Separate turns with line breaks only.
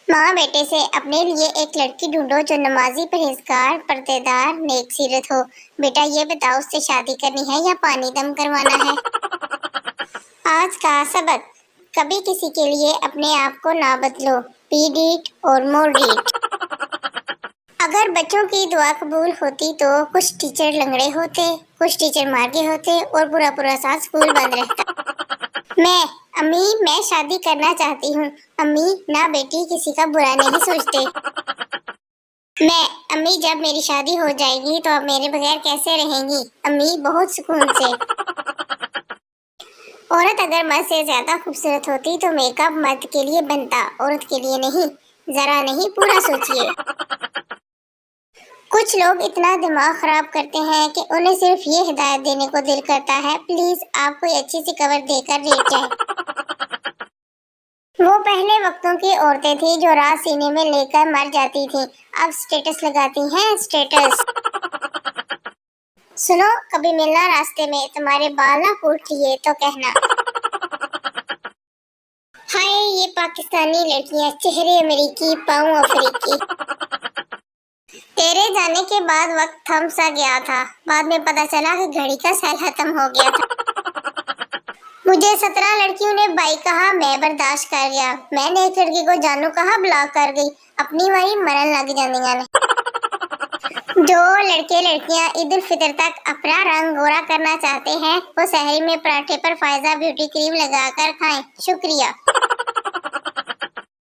माँ बेटे से अपने लिए एक लड़की ढूंढो जो नमाजी, परहेजगार, पर्देदार, नेक सीरत हो। बेटा ये बताओ, उससे शादी करनी है या पानी दम करवाना है? आज का सबक, कभी किसी के लिए अपने आप को ना बदलो। रीड इट और मोर रीड। अगर बच्चों की दुआ कबूल होती तो कुछ टीचर लंगड़े होते, कुछ टीचर मार गए होते और पूरा पूरा साल स्कूल बंद रहता। मैं शादी करना चाहती हूँ। अम्मी ना बेटी, किसी का बुरा नहीं सोचते। अम्मी जब मेरी शादी हो जाएगी तो अब मेरे बगैर कैसे रहेंगी? अम्मी बहुत सुकून से। औरत अगर मर्द से ज्यादा खूबसूरत होती तो मेकअप मर्द के लिए बनता, औरत के लिए नहीं। जरा नहीं, पूरा सोचिए। कुछ लोग इतना दिमाग खराब करते हैं कि उन्हें सिर्फ ये हिदायत देने को दिल करता है, प्लीज आप कोई अच्छी सी कवर देकर लेट जाए। वो पहले वक्तों की औरतें थी जो रात सीने में लेकर मर जाती थी, अब स्टेटस लगाती हैं, स्टेटस। सुनो, कभी मिलना रास्ते में, तुम्हारे बाल ना फूट लिए तो कहना। हाय ये पाकिस्तानी लड़कियां, चेहरे अमेरिकी, पाँव अफ्रीकी। तेरे जाने के बाद वक्त थम सा गया था, बाद में पता चला कि घड़ी का सेल खत्म हो गया था। मुझे 17 लड़कियों ने बाई कहा, मैं बर्दाश्त कर गया। मैंने एक लड़की को जानू कहा, ब्लॉक कर गई। अपनी वारी मरन लग जानिया ने। जो लड़के लड़कियां ईद उल फितर तक अपना रंग गोरा करना चाहते हैं, वो सहरी में पराठे पर फायजा ब्यूटी क्रीम लगाकर खाएं। शुक्रिया।